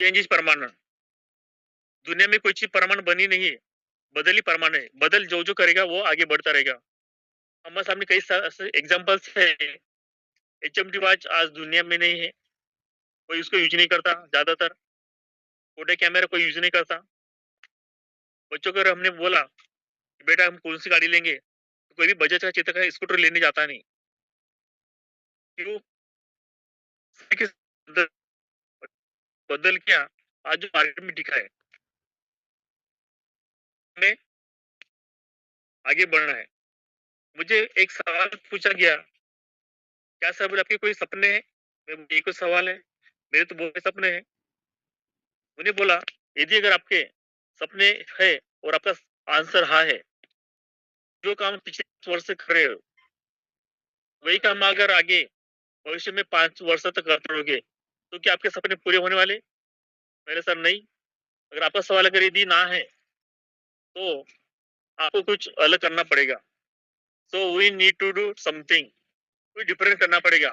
Change is permanent. दुनिया में कोई चीज परमानेंट बनी नहीं है, बदल ही परमानेंट है। बदल जो जो करेगा वो आगे बढ़ता रहेगा। हमारे सामने कई एग्जाम्पल्स है। एचएमटी वॉच आज दुनिया में नहीं है, कोई उसको यूज नहीं करता। ज्यादातर फोटो कैमरा कोई यूज नहीं करता। बच्चों को अगर हमने बोला कि बेटा हम कौन सी गाड़ी लेंगे, तो कोई भी बजाज का चित्र का स्कूटर लेने जाता नहीं। क्यों? बदल बदल क्या आज जो मार्केट में दिखा है, हमें आगे बढ़ना है। मुझे एक सवाल पूछा गया, क्या सर बोले आपके कोई सपने हैं? ये कोई सवाल है? मेरे तो बहुत सपने हैं। उन्हें बोला, यदि अगर आपके सपने है और आपका आंसर हाँ है, जो काम पिछले 5 वर्ष से कर रहे हो वही काम अगर आगे भविष्य में 5 वर्ष तक करते रहोगे, तो क्या आपके सपने पूरे होने वाले? मेरे सर नहीं। अगर आपका सवाल अगर यदि ना है, तो आपको कुछ अलग करना पड़ेगा। So we need to do something, कुछ डिफरेंट करना पड़ेगा।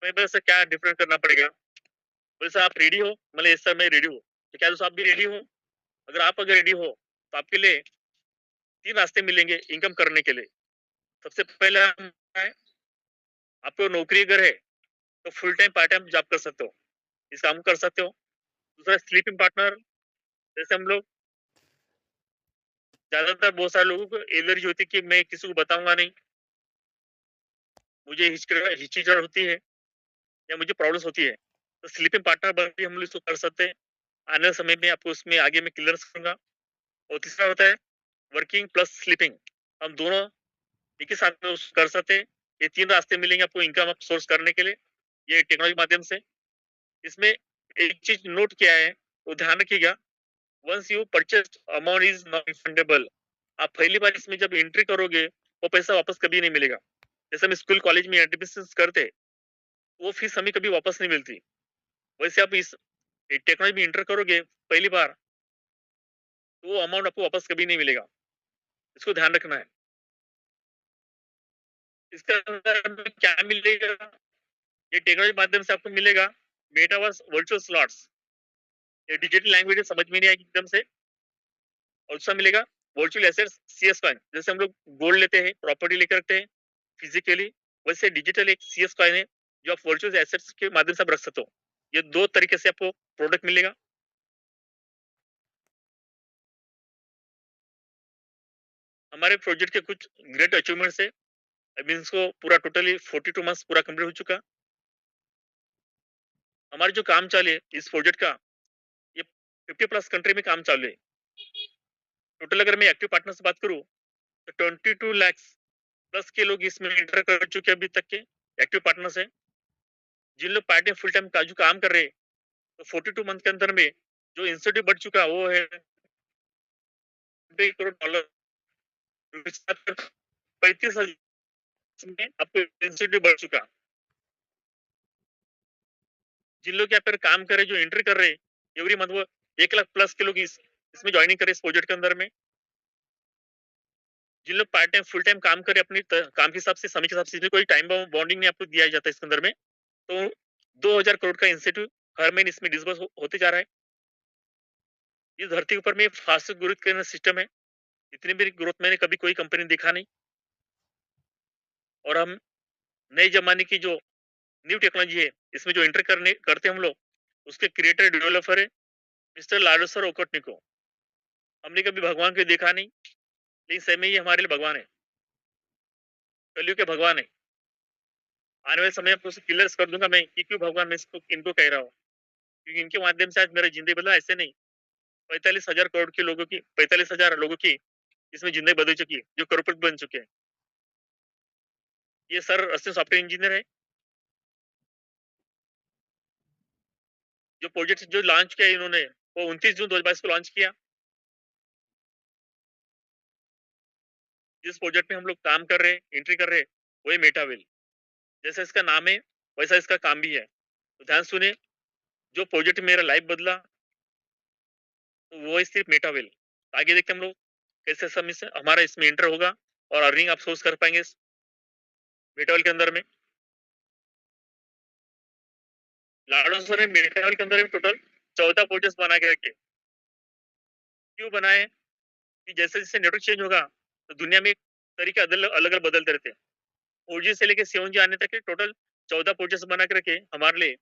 मैं बोला सर क्या डिफरेंट करना पड़ेगा? बोले सर आप रेडी हो? मतलब यस सर मैं रेडी हूँ। तो क्या दोस्त आप भी रेडी हो? अगर रेडी हो तो आपके लिए 3 रास्ते मिलेंगे इनकम करने के लिए। सबसे पहला है, आपको नौकरी अगर है तो full time part time job कर सकते हो, इस काम कर सकते हो। दूसरा स्लीपिंग पार्टनर, जैसे हम लोग ज्यादातर बहुत सारे लोगों को एलर्जी होती है कि मैं किसी को बताऊंगा नहीं, मुझे हिचकिचाहट होती है या मुझे प्रॉब्लम्स होती है, तो स्लीपिंग पार्टनर बन के हम लोग इसको कर सकते हैं। आने वाले समय में आपको उसमें आगे मैं क्लियर करूंगा। और तीसरा होता है वर्किंग प्लस स्लीपिंग, हम दोनों एक ही साथ में कर सकते हैं। ये 3 रास्ते मिलेंगे आपको इनकम सोर्स करने के लिए, ये टेक्नोलॉजी माध्यम से। इसमें एक चीज नोट किया है, वो ध्यान रखिएगा। Once you purchase amount is not refundable. आप पहली बार इसमें जब एंट्री करोगे, वो पैसा वापस कभी नहीं मिलेगा। जैसे हम स्कूल कॉलेज में एडमिशन करते, वो फीस हमें कभी वापस नहीं मिलती। वैसे आप इस टेक्नोलॉजी में एंटर करोगे पहली बार, तो वो अमाउंट आपको वापस कभी नहीं मिलेगा। इसको ध्यान रखना है। इसके अंदर क्या मिलेगा? ये टेक्नोलॉजी माध्यम से आपको मिलेगा मेटावर्स वर्चुअल स्लॉट्स। ये डिजिटल लैंग्वेज समझ में नहीं आएगी एकदम से। और दूसरा मिलेगा वर्चुअल एसेट्स सीएस कॉइन। जैसे हम लोग गोल्ड लेते हैं, प्रॉपर्टी लेकर रखते हैं फिजिकली, वैसे डिजिटल एक सीएस कॉइन है जो आप वर्चुअल एसेट्स के माध्यम से आप रख सकते हो। ये 2 तरीके से आपको प्रोडक्ट मिलेगा। हमारे प्रोजेक्ट के कुछ ग्रेट अचीवमेंट्स है। अभी इसको पूरा टोटली 42 मंथ्स पूरा कंप्लीट हो चुका। हमारे जो काम चालू है इस प्रोजेक्ट का, ये 50+ कंट्री में काम चालू है। टोटल अगर मैं एक्टिव पार्टनर से बात करूँ, तो 22 लाख+ के लोग इसमें एंटर कर चुके हैं अभी तक के एक्टिव पार्टनर्स है। जिन लोग पार्ट टाइम फुल टाइम का जो काम कर रहे हैं, तो 42 मंथ के अंदर में जो इंसेंटिव बढ़ चुका वो है $20 करोड़। 35,000 में आपको इंसेंटिव बढ़ चुका। जिन लोग यहाँ पर काम कर रहे, जो एंट्री कर रहे, एवरी मंथ वो 1 लाख+ के लोग इसमें ज्वाइनिंग करे इस प्रोजेक्ट के अंदर में। जिन लोग पार्ट टाइम फुल टाइम काम करे अपने काम के हिसाब से, समय के हिसाब से, इसमें कोई टाइम बॉन्डिंग नहीं आपको दिया जाता इसके अंदर में। तो 2,000 करोड़ का इंसेंटिव हर महीने इसमें डिस्बर्स होते जा रहा है। इस धरती ऊपर में फास्ट ग्रोथ का सिस्टम है। इतनी भी ग्रोथ मैंने कभी कोई कंपनी देखा नहीं। और हम नए जमाने की जो न्यू टेक्नोलॉजी है, इसमें जो एंटर करते हैं हम लोग, उसके क्रिएटर डेवलपर है मिस्टर लाडोसर ओकोटनिको। हमने कभी भगवान को देखा नहीं, लेकिन सही में ये हमारे लिए भगवान है, कलयुग के भगवान है। आने वाले समय में क्लियर कर दूंगा मैं कि क्यों भगवान मैं इनको कह रहा हूँ। क्योंकि इनके माध्यम से आज मेरा जिंदगी बदला। ऐसे नहीं, 45,000 करोड़ के लोगों की, 45,000 लोगों की इसमें जिंदगी बदल चुकी है, जो करोड़पति बन चुके हैं। ये सर असिस्टेंट सॉफ्टवेयर इंजीनियर है। जो प्रोजेक्ट जो लॉन्च किया इन्होंने, वो 29 जून 2022 को लॉन्च किया। जिस प्रोजेक्ट में हम लोग काम कर रहे हैं, एंट्री कर रहे हैं, वही मेटावेल। जैसा इसका नाम है वैसा इसका काम भी है। तो ध्यान सुने, जो प्रोजेक्ट मेरा लाइफ बदला, तो वो है सिर्फ मेटावेल। आगे देखते हम लोग कैसे समय से हमारा इसमें एंटर होगा और अर्निंग आप सोर्स कर पाएंगे इस मेटावेल के अंदर में। लाडो सर ने मेटावेल के अंदर में टोटल 14 पोर्ट्स बना के रखे। क्यों बनाए? कि जैसे-जैसे नेटवर्क चेंज होगा, तो दुनिया में तरीके अलग-अलग बदलते रहते हैं। 4G से लेके 7G आने तक के टोटल 14 पोर्ट्स बना के रखे हमारे लिए।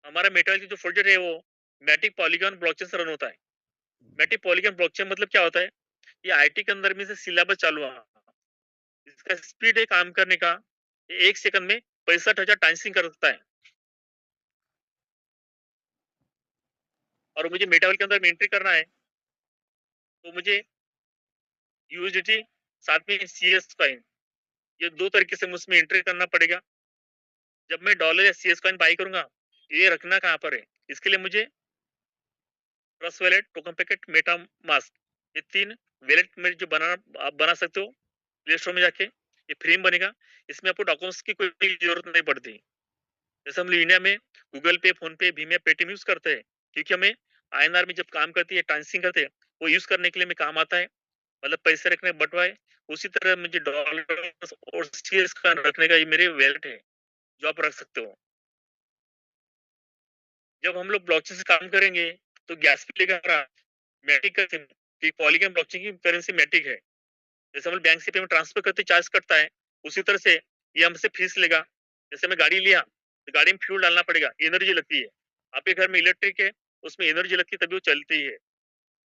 हमारा मेटा जो प्रोजेक्ट है वो मैटिक पॉलीगॉन ब्लॉकचेन से रन होता है। मैटिक पॉलीगॉन ब्लॉकचेन मतलब क्या होता है? ये आईटी के अंदर में से सिलेबस चालू हुआ। इसका स्पीड है काम करने का, ये 1 सेकंड में 65,000 टाइम्सिंग कर सकता है। और मुझे मेटावर्ल्ड के अंदर में एंट्री करना है, तो मुझे यूएसडीटी साथ में सीएस कॉइन, ये 2 तरीके से मुझमें एंट्री करना पड़ेगा। जब मैं डॉलर या सीएस कॉइन बाय करूँगा, ये रखना कहाँ पर है? इसके लिए मुझे trust wallet, token packet, MetaMask, ये 3 वॉलेट में जो बनाना आप बना सकते हो, प्ले स्टोर में जाके, ये फ्री में बनेगा। इसमें आपको डॉक्यूमेंट्स की कोई ज़रूरत नहीं पड़ती। जैसे हम लोग इंडिया में गूगल पे, फ़ोन पे, भीम या पेटीएम यूज़ करते हैं, क्योंकि हमें आईएनआर में जब काम करती है, ट्रांसिंग करते हैं, वो यूज़ करने के लिए हमें काम आता है, मतलब पैसे रखने बँटवाए। उसी तरह मुझे डॉलर और सीएस का रखने का ये मेरे वॉलेट है, जो आप रख सकते हो। जब हम लोग ब्लॉकचेन से काम करेंगे, तो गैस भी लेगा हमारा मैटिक का सिम, कि पॉलीगॉन ब्लॉकचेन की करेंसी मैटिक है। जैसे हम लोग बैंक से पेमेंट ट्रांसफर करते चार्ज कटता है, उसी तरह से ये हमसे फीस लेगा। जैसे मैं गाड़ी लिया, तो गाड़ी में फ्यूल डालना पड़ेगा, एनर्जी लगती है। आपके घर में इलेक्ट्रिक है, उसमें एनर्जी लगती है तभी वो चलती है।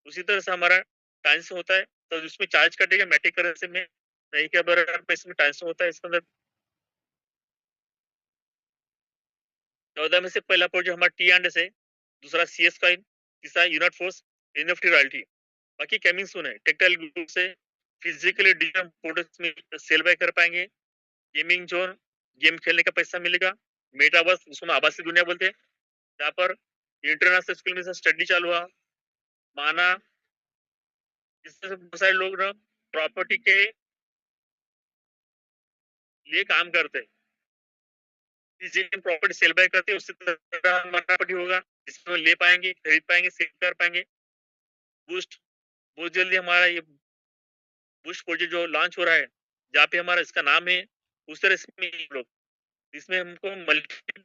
उसी तरह से हमारा ट्रांज़ैक्शन होता है, तो उसमें चार्ज कटेगा मैटिक करेंसी में, नहीं के बराबर में इसमें ट्रांज़ैक्शन होता है। इसके अंदर 14 में से पहला प्रोजेक्ट हमारा टी एंड एस है, दूसरा सीएस कॉइन, तीसरा यूनिट फोर्स, एनएफटी रॉयल्टी। बाकी कमिंग सून है। टेक्टाइल ग्रुप से फिजिकली डिजिटल प्रोडक्ट्स में सेल बाय कर पाएंगे। गेमिंग जोन, गेम खेलने का पैसा मिलेगा। मेटावर्स, जिसको हम आभासी दुनिया बोलते हैं, जहाँ पर इंटरनेशनल स्कूल में से स्टडी चालू हुआ। माना जिससे बहुत सारे लोग ना प्रॉपर्टी के लिए काम करते हैं, जिस प्रॉपर्टी सेल बाय करते हैं, उसी तरह हमारा प्रॉपर्टी होगा, जिसमें ले पाएंगे, खरीद पाएंगे, सेल कर पाएंगे। बूस्ट, बहुत जल्दी हमारा ये बूस्ट प्रोजेक्ट जो लॉन्च हो रहा है, जहाँ पे हमारा इसका नाम है, उस तरह इसमें लोग, इसमें हमको मल्टी,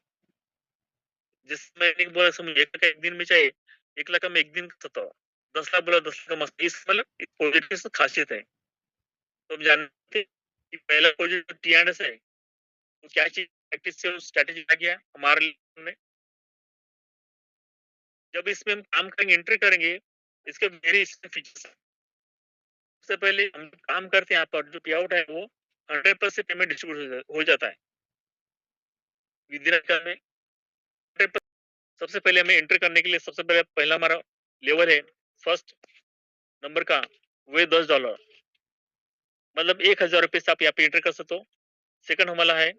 जिसमें एक बोला मुझे 1 लाख एक दिन में चाहिए, 1 लाख में एक दिन का सकता हूँ, 10 लाख बोला 10 लाख मस्त, इस मतलब एक प्रोजेक्ट की खासियत है। तो हम जानते हैं कि पहला प्रोजेक्ट टी एंड एस है, तो क्या चीज प्रैक्टिस से स्ट्रेटेजी आ गया हमारे लिए। जब इसमें हम काम करेंगे, एंट्री करेंगे, इसके वेरी फीचर्स। सबसे पहले हम काम करते हैं, यहाँ पर जो पे आउट है वो 100% पेमेंट डिस्ट्रीब्यूट हो जाता है विद इन में। 100%। सबसे पहले हमें एंटर करने के लिए सबसे पहले पहला हमारा लेवल है फर्स्ट नंबर का, वो $10, मतलब $1,000 से आप यहाँ पे एंटर कर सकते हो। सेकंड हमारा है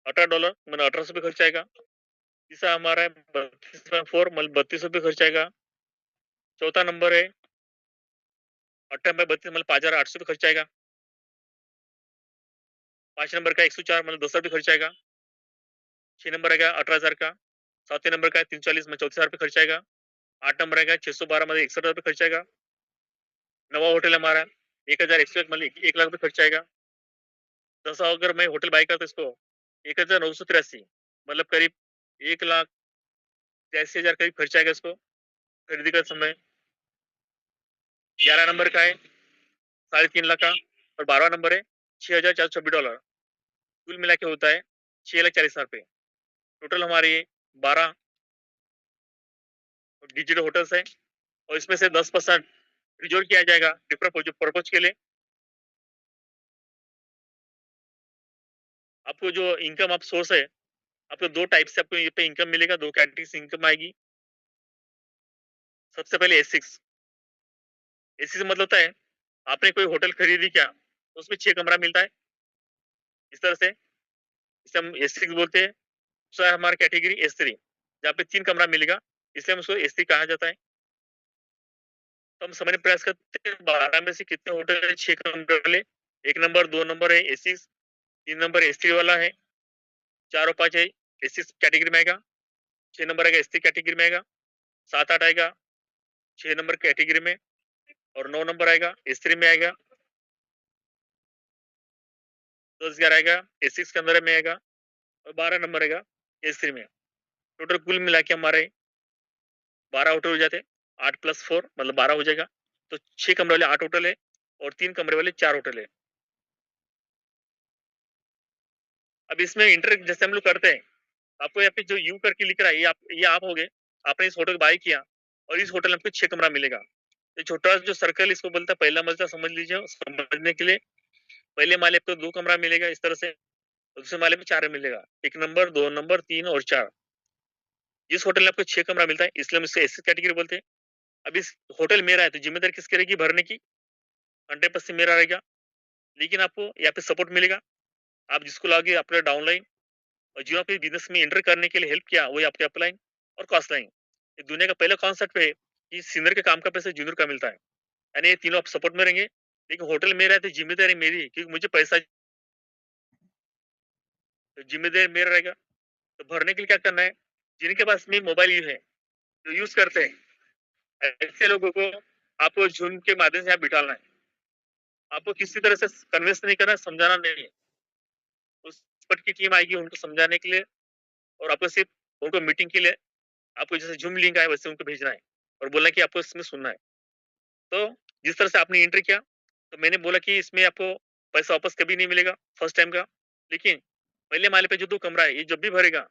$18, मतलब 1800 खर्च आएगा। तीसरा हमारा है 32.4, मतलब 3200 खर्च आएगा। चौथा नंबर है 18/32, मतलब 5,800 खर्च आएगा। 5 नंबर का 104, मतलब 10 खर्च आएगा। 6 नंबर आएगा 18,000 का। 7वें नंबर का है 340, मतलब 34,000 खर्च आएगा। 8 नंबर आएगा 612, मतलब 61,000 खर्च आएगा। नवा होटल हमारा 1,101, मतलब 1 लाख खर्च आएगा। 10 अगर मैं होटल बाय करता इसको 1,983, मतलब करीब 1,83,000 करीब खर्च आएगा इसको खरीदी का समय। 11 नंबर का है 3.5 लाख का। और 12वां नंबर है $6,426। कुल मिला के होता है 6,40,000 रुपये। टोटल हमारे ये 12 डिजिटल होटल्स है, और इसमें से 10% रिजोर्व किया जाएगा डिफरेंट पर्पज के लिए। आपको जो इनकम आप सोर्स है, आपको 2 टाइप से आपको ये पे इनकम मिलेगा, 2 कैटेगरी से इनकम आएगी। सबसे पहले एस6। एस6 मतलब होता है आपने कोई होटल खरीदी क्या, तो उसमें 6 कमरा मिलता है। इस तरह से इसे हम एस6 बोलते हैं। दूसरा हमारा कैटेगरी एस3, जहाँ पे 3 कमरा मिलेगा, इसलिए हम उसको एस3 कहा जाता है। तो हम समझने प्रयास करते हैं 12 में से कितने होटल 6 कमरे वाले। 1 नंबर, 2 नंबर है एस6, 3 नंबर एस3 वाला है, 4 और 5 है एस6 कैटेगरी में आएगा। 6 नंबर आएगा एस3 कैटेगरी में आएगा। 7-8 आएगा 6 नंबर कैटेगरी में, और 9 नंबर आएगा एस3 में आएगा। 10-11 आएगा एस6 के अंदर में आएगा, और 12 नंबर आएगा एस3 में। टोटल कुल मिला के हमारे 12 होटल हो जाते, 8 + 4 मतलब 12 हो जाएगा। तो 6 कमरे वाले 8 होटल है और 3 कमरे वाले 4 होटल है। अब इसमें इंटर जैसे हम लोग करते हैं, आपको यहाँ पे जो यू करके लिख रहा है, ये आप हो गए, आपने इस होटल को बाय किया और इस होटल में आपको 6 कमरा मिलेगा। ये छोटा जो सर्कल इसको बोलता है पहला मंजिला, समझ लीजिए। समझने के लिए पहले माले पे 2 कमरा मिलेगा इस तरह से, दूसरे माले पे 4 मिलेगा, 1 नंबर, 2 नंबर, 3 और 4। जिस होटल में आपको 6 कमरा मिलता है, इसलिए हम इसे एसी कैटेगरी बोलते हैं। अब इस होटल मेरा है तो जिम्मेदारी किसकी रहेगी भरने की? 100% मेरा रहेगा। लेकिन आपको यहाँ पे सपोर्ट मिलेगा, आप जिसको लाओगे अपना डाउनलाइन, और जो आपके बिजनेस में एंटर करने के लिए हेल्प किया वही आपके अपलाइन और कॉस्ट लाइन। ये दुनिया का पहला कॉन्सेप्ट है कि सीनियर के काम का पैसा जूनियर का मिलता है, यानी ये तीनों आप सपोर्ट में रहेंगे। लेकिन होटल मेरा है तो जिम्मेदारी मेरी है, क्योंकि मुझे पैसा, तो जिम्मेदारी मेरा रहेगा। तो भरने के लिए क्या करना है? जिनके पास में मोबाइल है, जो यूज करते हैं, ऐसे लोगों को आपको जूम के माध्यम से यहाँ बिठाना है। आपको किसी तरह से कन्विंस नहीं करना है, समझाना नहीं है। उस एक्सपर्ट की टीम आएगी उनको समझाने के लिए, और आपको सिर्फ उनको मीटिंग के लिए आपको जैसे जूम लिंक आए वैसे उनको भेजना है और बोलना है कि आपको इसमें सुनना है। तो जिस तरह से आपने एंट्री किया, तो मैंने बोला कि इसमें आपको पैसा वापस कभी नहीं मिलेगा फर्स्ट टाइम का। लेकिन पहले माले पे जो 2 कमरा है, ये जब भी भरेगा,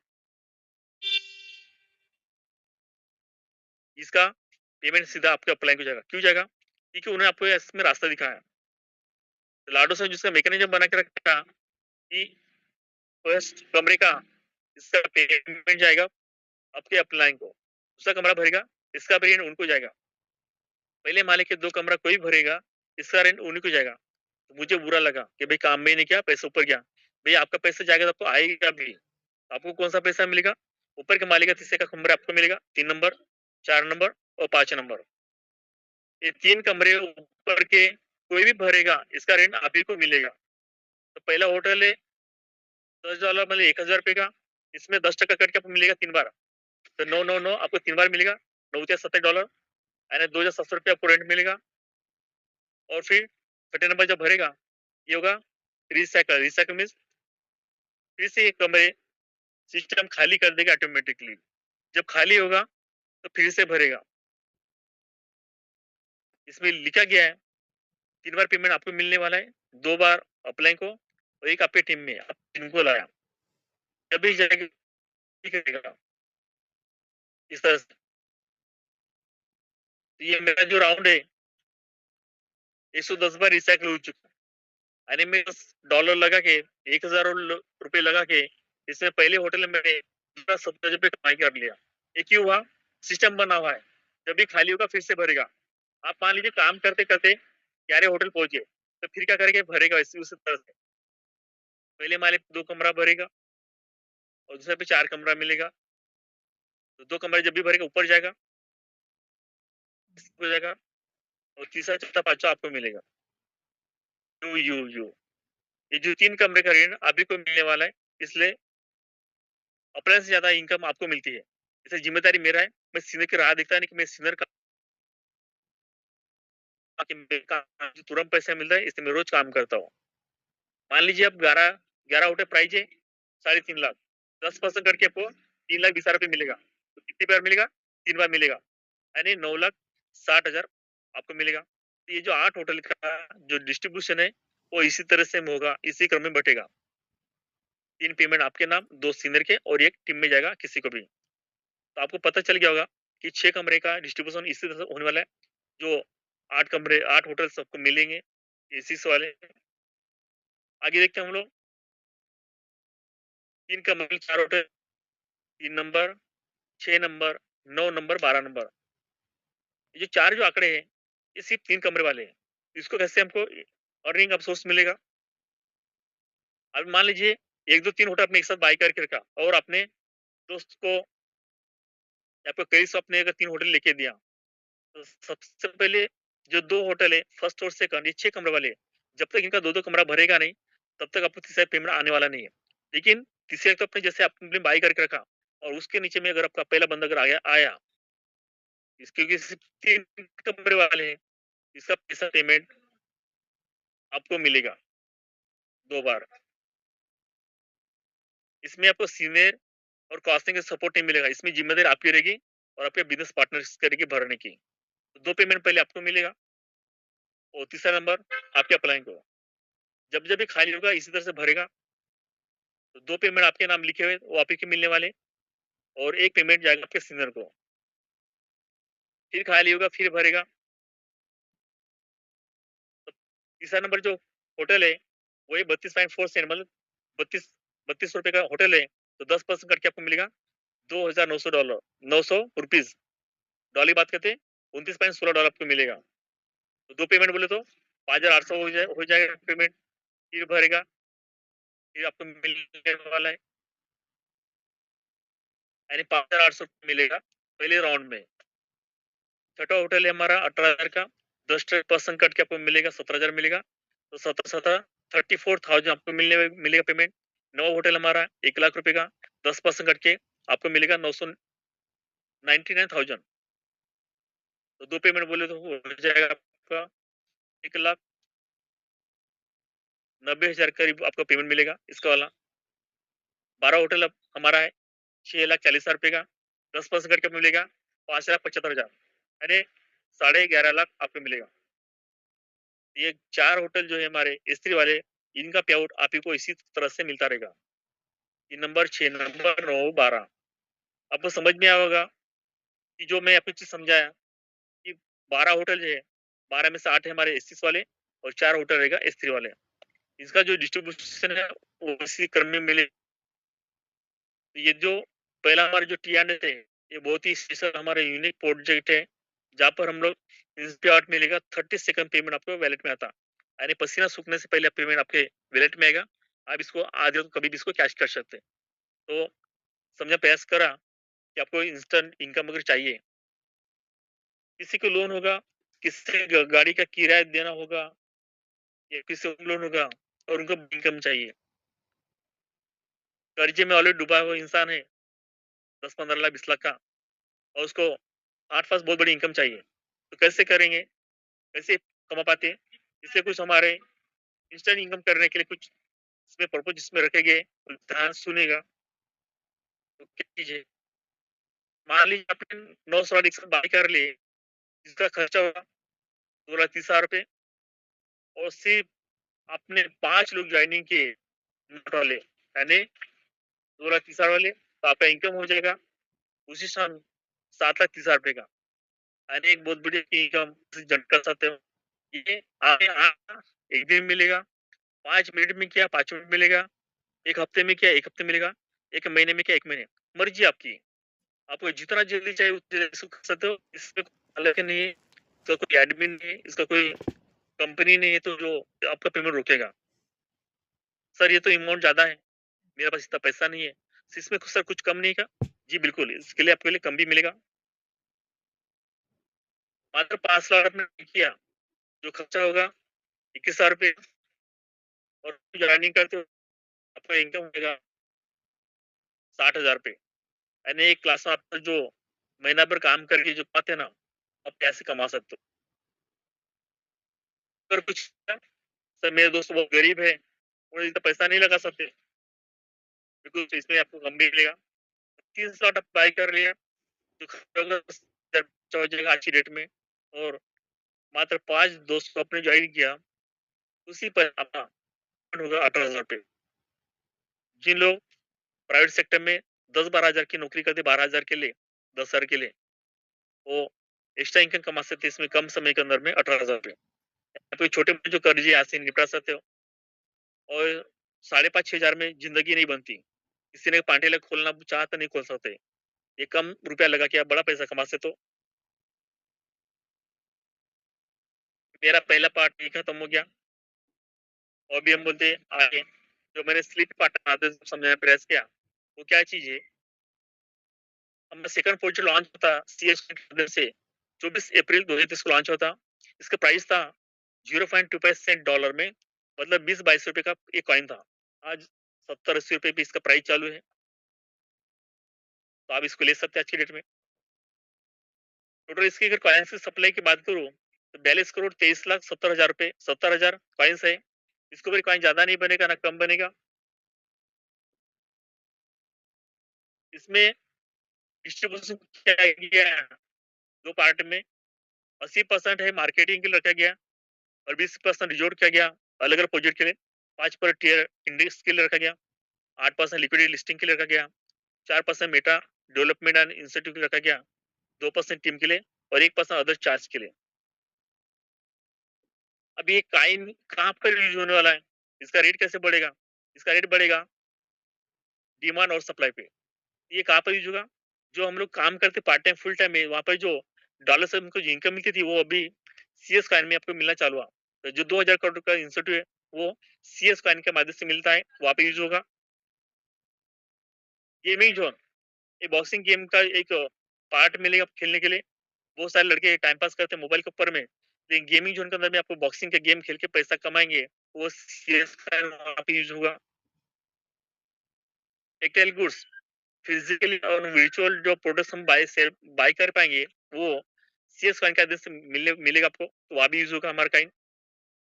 इसका पेमेंट सीधा आपके अपलाइन को जाएगा। क्यों जाएगा? क्योंकि उन्होंने आपको इसमें रास्ता दिखाया। तो लाडो से जिसका मैकेनिज्म बना के रखा कि फर्स्ट कमरे का इसका पेमेंट जाएगा आपके अपलाइन को, दूसरा कमरा भरेगा इसका पेमेंट उनको जाएगा, पहले माले के 2 कमरा कोई भरेगा इसका रेंट उन्हीं को जाएगा। तो मुझे बुरा लगा कि भाई काम में ही नहीं किया, पैसा ऊपर गया। भाई आपका पैसा जाएगा तो आपको आएगा भी, आपको कौन सा पैसा मिलेगा? ऊपर के माले का तीसरे का कमरा आपको मिलेगा, 3 नंबर, 4 नंबर और 5 नंबर। ये 3 कमरे ऊपर के कोई भी भरेगा इसका रेंट आप ही को मिलेगा। तो पहला होटल है $10 मतलब 1,000 रुपए का, इसमें 10% कट के आपको मिलेगा 3 बार। तो 9 आपको 3 बार मिलेगा, 9 × 70 $, यानी 2,700 रुपये आपको रेंट मिलेगा। और फिर छठे नंबर जब भरेगा, ये होगा रिसाइकल। रिसाइकल मीन्स फिर से ये कमरे सिस्टम खाली कर देगा ऑटोमेटिकली। जब खाली होगा तो फिर से भरेगा। इसमें लिखा गया है 3 बार पेमेंट आपको मिलने वाला है, 2 बार अपलाइन को और 1 आपके टीम में, आप जिनको लाया जब भी जाएगा करेगा इस तरह से। तो ये मेरा जो राउंड है 110 बार रिसाइकल हो चुका है, यानी मैं डॉलर लगा के 1,000 रुपए लगा के इसमें पहले होटल में मैंने 70 रुपये कमाई कर लिया। ये क्यों हुआ? सिस्टम बना हुआ है, जब भी खाली होगा फिर से भरेगा। आप मान लीजिए काम करते करते 11 होटल पहुंचे, तो फिर क्या करेंगे? भरेगा इसी उसी तरह से। पहले माले पे 2 कमरा भरेगा और दूसरे पे 4 कमरा मिलेगा। तो 2 कमरे जब भी भरेगा ऊपर जाएगा, हो जाएगा, और तीसरा चौथा पांचवा आपको मिलेगा। यू ये जो 3 कमरे का ऋण अभी को मिलने वाला है, इसलिए अपने से ज्यादा इनकम आपको मिलती है। जैसे जिम्मेदारी मेरा है, मैं सीनियर की राह देखता है, नहीं कि मैं सीनियर का जो तुरंत पैसा मिल रहा है इससे मैं रोज काम करता हूँ। मान लीजिए अब 11 होटल प्राइस है 3.5 लाख, 10% करके आपको 3,20,000 रुपये मिलेगा। तो कितनी बार मिलेगा? 3 बार मिलेगा, यानी 9,60,000 आपको मिलेगा। तो ये जो 8 होटल का जो डिस्ट्रीब्यूशन है वो इसी तरह से होगा, इसी क्रम में बटेगा। 3 पेमेंट आपके नाम, 2 सीनियर के और 1 टीम में जाएगा किसी को भी। तो आपको पता चल गया होगा कि 6 कमरे का डिस्ट्रीब्यूशन इसी तरह से होने वाला है। जो 8 कमरे 8 होटल सबको मिलेंगे एसी वाले। आगे देखते हैं हम लोग। 3 कमरे 4 hotel, 3 number, 6 number, 9 number, 12 number. ये जो 4 जो आंकड़े हैं ये सिर्फ 3 कमरे वाले हैं। इसको कैसे हमको अर्निंग ऑफ सोर्स मिलेगा? अब मान लीजिए 1, 2, 3 होटल आपने एक साथ बाय करके रखा और अपने दोस्त को या फिर कई सौ अपने अगर 3 होटल लेके दिया, तो सबसे पहले जो 2 होटल है फर्स्ट और सेकंड, ये 6 कमरे वाले हैं, जब तक इनका 2-2 कमरा भरेगा नहीं तब तक आपको तीसरा पेमेंट आने वाला नहीं है। लेकिन तीसरे तो आपने जैसे आपने बाय करके रखा और उसके नीचे में अगर आपका पहला बंदा अगर आया इसके, क्योंकि सिर्फ 3 कमरे वाले हैं, इसका पैसा पेमेंट आपको मिलेगा 2 बार। इसमें आपको सीनियर और कॉस्टिंग का सपोर्ट नहीं मिलेगा। इसमें जिम्मेदारी आपकी रहेगी और आपके बिजनेस पार्टनर्स करेगी भरने की। तो 2 पेमेंट पहले आपको मिलेगा और तीसरा नंबर आपके अप्लाइंग को। जब भी खाली होगा इसी तरह से भरेगा। तो 2 पेमेंट आपके नाम लिखे हुए वो आप ही के मिलने वाले और 1 पेमेंट जाएगा आपके सीनियर को। फिर खाली होगा फिर भरेगा। तो तीसरा नंबर जो होटल है वही 32.4 सेंट मतलब 32 रुपए का होटल है। तो 10% करके आपको मिलेगा $2,900 ₹900। डॉलर की बात करते हैं $29.16 आपको मिलेगा। तो 2 पेमेंट बोले तो 5,800 हो जाएगा पेमेंट। फिर भरेगा फिर आपको मिलने वाला है यानी 5,800 मिलेगा पहले राउंड में। छठा होटल है हमारा 18,000 का। 10% कट के आपको मिलेगा 17,000 मिलेगा। तो 17 34,000 आपको मिलेगा पेमेंट। नवा होटल हमारा 1 लाख रुपए का। 10% कट के आपको मिलेगा 999,000। तो 2 पेमेंट बोले तो हो जाएगा आपका 1,90,000 करीब आपको पेमेंट मिलेगा इसका वाला। 12 होटल अब हमारा है 6,40,000 रुपए का। 10% कट के आपको मिलेगा 5,75,000 यानी 11.5 लाख आपको मिलेगा। ये 4 होटल जो है हमारे स्त्री वाले इनका पे आउट आप ही को इसी तरह से मिलता रहेगा। ये नंबर 6 नंबर 9 12 आपको समझ में आया होगा कि जो मैं आपको चीज समझाया कि 12 होटल जो है 12 में से 8 है हमारे एससी वाले और 4 होटल रहेगा स्त्री वाले। इसका जो डिस्ट्रीब्यूशन है वो इसी क्रम में मिले। तो ये जो पहला हमारे जो टी एंड है ये बहुत ही स्पेशल हमारा यूनिक प्रोजेक्ट है जहाँ पर हम लोग इंस्पे आउट मिलेगा 30 सेकंड पेमेंट आपको वैलेट में आता यानी पसीना सूखने से पहले पेमेंट आपके वैलेट में आएगा। आप इसको आधे तो कभी भी इसको कैश कर सकते हैं। तो समझा प्रयास करा कि आपको इंस्टेंट इनकम अगर चाहिए किसी को लोन होगा किसी गाड़ी का किराया देना होगा या किसी को लोन होगा और उनको इनकम चाहिए। कर्जे में ऑलरेडी डूबा हुआ इंसान है 10-15 लाख 20 लाख का और उसको आठ पास बहुत बड़ी इनकम चाहिए। तो कैसे करेंगे कैसे कमा पाते हैं? इससे कुछ हमारे इंस्टेंट इनकम करने के लिए कुछ इसमें पर्पज इसमें रखेंगे तो ध्यान सुनेगा। तो क्या कीजिए मान लीजिए आपने 900 रिक्शा बाई कर लिए जिसका खर्चा होगा 2,30,000 रुपए और सिर्फ आपने 5 लोग ज्वाइनिंग किए नोट वाले यानी 2,30,000 वाले तो आपका इनकम हो जाएगा उसी साल 7,30,000 रुपए का यानी एक बहुत बड़ी इनकम जनरेट कर सकते हो। ये आगे एक दिन मिलेगा 5 मिनट में किया 5 मिनट मिलेगा। एक हफ्ते में किया 1 हफ्ते मिलेगा। 1 महीने में किया 1 महीने। मर्जी आपकी आपको जितना जल्दी चाहिए उतनी जल्दी इसको कर सकते हो। इसमें कोई अलग नहीं है इसका कोई एडमिन नहीं है इसका कोई कंपनी नहीं है तो जो आपका पेमेंट रोकेगा। सर ये तो अमाउंट ज्यादा है मेरे पास इतना पैसा नहीं है इसमें सर कुछ कम नहीं का। जी बिल्कुल इसके लिए आपके लिए कम भी मिलेगा। मात्र 5 लाख आपने किया जो खर्चा होगा 21,000 रुपये और ज्वाइनिंग करते हो आपका इनकम होगा 60,000 रुपये यानी एक क्लास में आप जो महीना भर काम करके जो पाते हैं ना आप कैसे कमा सकते हो। अगर कुछ सर मेरे दोस्त बहुत गरीब है वो इतना पैसा नहीं लगा सकते बिल्कुल तो इसमें आपको कम भी मिलेगा। 3 स्लॉट आप बाई कर लिया जो खर्चा होगा हो जाएगा आज की डेट में और मात्र 5 दोस्तों आपने ज्वाइन किया उसी पर आपका होगा 18,000 रुपये। जिन लोग प्राइवेट सेक्टर में 10-12 हजार की नौकरी करते 12 हजार के लिए 10 हजार के लिए वो एक्स्ट्रा इनकम कमा सकते इसमें कम समय के अंदर में 18,000 रुपये। तो छोटे मोटे जो कर्जे यहाँ से निपटा सकते हो और 5,500-6,000 में जिंदगी नहीं बनती। किसी ने पांडेला खोलना चाहा तो नहीं खोल सकते। ये कम रुपया लगा के आप बड़ा पैसा कमा सकते हो। मेरा पहला पार्ट ये खत्म हो गया और भी हम बोलते हैं आगे जो मैंने स्लिप पार्ट समझाने का प्रयास किया वो क्या चीज है। हमारा सेकंड प्रोजेक्ट लॉन्च होता सीएस से 24 अप्रैल 2023 को लॉन्च होता। इसका प्राइस था 0.25 डॉलर में मतलब 20-22 रुपए का ये कॉइन था। आज 70-80 रुपए पे इसका प्राइस चालू है तो आप इसको ले सकते हैं आज की डेट में। टोटल इसकी अगर कॉइन्स की सप्लाई की बात करूँ तो 42,23,70,000 रुपए 70,000 कॉइन्स है। इसको भी कॉइन ज्यादा नहीं बनेगा ना कम बनेगा। इसमें डिस्ट्रीब्यूशन किया गया 2 पार्ट में, 80% है मार्केटिंग के लिए रखा गया और 20% रिजॉर्ट किया गया अलग-अलग प्रोजेक्ट के लिए, 5% टियर इंडेक्स के लिए रखा गया, 8% लिक्विडिटी लिस्टिंग के लिए रखा गया, 4% मेटा डेवलपमेंट एंड इंसेंटिव के लिए रखा गया, 2% टीम के लिए और 1% अदर चार्ज के लिए। अब ये काइन कहाँ पर यूज़ होने वाला है? इसका रेट कैसे बढ़ेगा? इसका रेट बढ़ेगा डिमांड और सप्लाई पे। ये कहाँ पर यूज़ होगा? जो हम लोग काम करते पार्ट टाइम, फुल टाइम में, वहाँ पर जो डॉलर से हमको जो इनकम मिलती थी, वो अभी सीएस कॉइन में आपको मिलना चालू हुआ। तो जो 2000 करोड़ का इंसेंटिव है, वो सीएस कॉइन के माध्यम से मिलता है, वहाँ पे यूज़ होगा। गेमिंग ज़ोन, ये बॉक्सिंग गेम का एक पार्ट मिलेगा खेलने के लिए। बहुत सारे लड़के टाइम पास करते हैं मोबाइल के ऊपर में, लेकिन गेमिंग ज़ोन के अंदर में आपको बॉक्सिंग के गेम खेल के पैसा कमाएँगे, वो सीएस कॉइन वहाँ पे यूज़ होगा। टेक्सटाइल गुड्स, फिजिकली और वर्चुअल जो प्रोडक्ट्स हम बाय कर पाएंगे, वो सीएस कॉइन के आदेश से मिलेगा आपको, तो वहाँ भी यूज होगा हमारा कॉइन।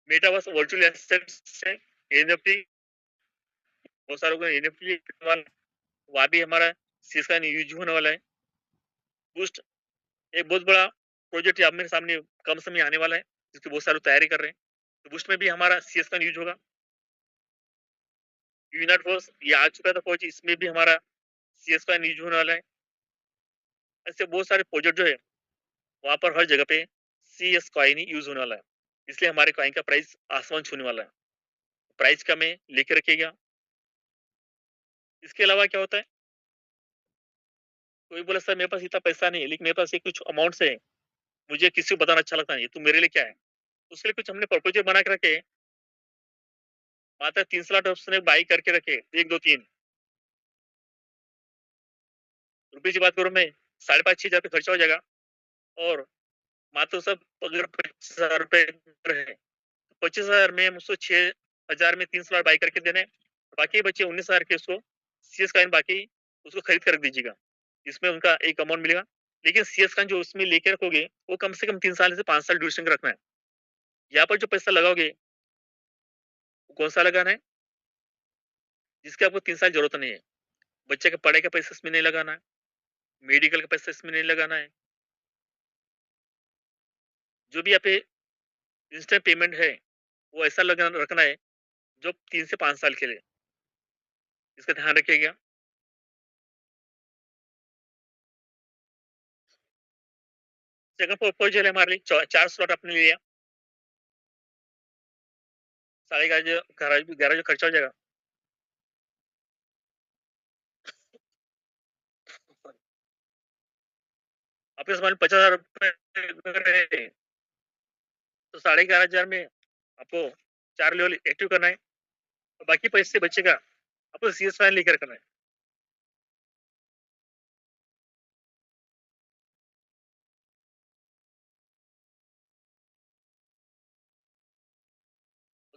मेटावर्स वर्चुअल एसेट्स है, एनएफटी, बहुत सारे लोग एनएफटी वाला, वहाँ भी हमारा सीएस कॉइन यूज होने वाला है। बूस्ट, एक बहुत बड़ा प्रोजेक्ट आप मेरे सामने कम समय में आने वाला है, जिसकी बहुत सारी तैयारी कर रहे हैं, तो बूस्ट में भी हमारा सीएस कॉइन यूज होगा। यूनाइट फोर्स, ये आ चुका था फौज, इसमें भी हमारा सीएस कॉइन यूज होने वाला है। ऐसे बहुत सारे प्रोजेक्ट जो है, वहाँ पर हर जगह पे सीएस कॉइन ही यूज होने वाला है, इसलिए हमारे कॉइन का प्राइस आसमान छूने वाला है। प्राइस का में लेके रखिएगा। इसके अलावा क्या होता है, कोई बोला सर मेरे पास इतना पैसा नहीं है, लेकिन मेरे पास ये कुछ अमाउंट है, मुझे किसी को बताना अच्छा लगता नहीं, तो मेरे लिए क्या है, तो उसके लिए कुछ हमने प्रपोजल बना के रखे, मात्र 3 स्लॉट उसने बाई करके रखे, 1 2 3 रुपये की बात करूं मैं, 5,500 पे खर्चा हो जाएगा, और मात्र सब अगर 25,000 रुपए है, 25,000 में हम उसको 6,000 में 3 स्लॉट बाई करके देने, बाकी बचे 19,000 के उसको सीएस कॉइन बाकी उसको खरीद कर रख दीजिएगा, इसमें उनका एक अमाउंट मिलेगा। लेकिन सीएस कॉइन जो उसमें लेके रखोगे, वो कम से कम 3 साल से 5 साल ड्यूरेशन का रखना है। यहाँ पर जो पैसा लगाओगे, वो कौन सा लगाना है, जिसकी आपको 3 साल जरूरत नहीं है। बच्चे के पढ़ाई का पैसा इसमें नहीं लगाना है, मेडिकल का पैसा इसमें नहीं लगाना है। जो भी यहाँ पे इंस्टेंट पेमेंट है, वो ऐसा लगा रखना है जो 3 से 5 साल के लिए, इसका ध्यान रखिएगा। सेकंड प्रपोजल है हमारे लिए, 4 स्लॉट आपने लिया, 11,500 जो खर्चा हो जाएगा, आपके पास मान 50,000 रुपए, तो 11,500 में आपको 4 लेवल एक्टिव करना है, और बाकी पैसे बचेगा आपको सीएस फाइन लेकर करना है।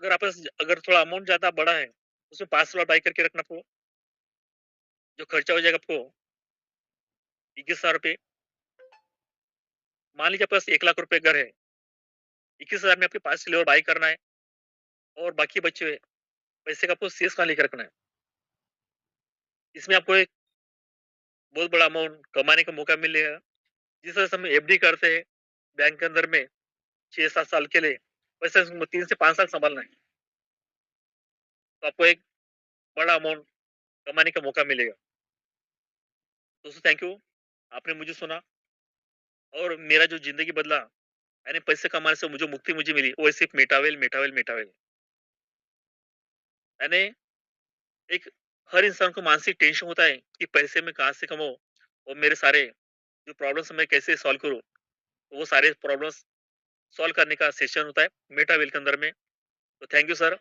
अगर आप अगर थोड़ा अमाउंट ज्यादा बड़ा है, उसमें 5 स्लॉट बाई करके रखना आपको, जो खर्चा हो जाएगा आपको 21,000 रुपये। मान लीजिए आपके पास 1 लाख रुपए घर है, 21,000 में आपके 5 लेवल बाई करना है, और बाकी बचे हुए पैसे का आपको सीएस फाइन लेकर रखना है। इसमें आपको एक बहुत बड़ा अमाउंट कमाने का मौका मिलेगा। जिस तरह से हम एफडी करते हैं बैंक के अंदर में 6 7 साल के लिए, वैसे 3 से 5 साल संभालना है, तो आपको एक बड़ा अमाउंट कमाने का मौका मिलेगा। दोस्तों थैंक यू, आपने मुझे सुना, और मेरा जो जिंदगी बदला, यानी पैसे कमाने से मुझे मुक्ति मुझे मिली, वो सिर्फ मेटावेल मेटावेल मेटावेल, यानी एक हर इंसान को मानसिक टेंशन होता है कि पैसे में कहाँ से कमाऊं, और मेरे सारे जो प्रॉब्लम्स मैं कैसे सॉल्व करूं, तो वो सारे प्रॉब्लम्स सॉल्व करने का सेशन होता है मेटावेल के अंदर में। तो थैंक यू सर।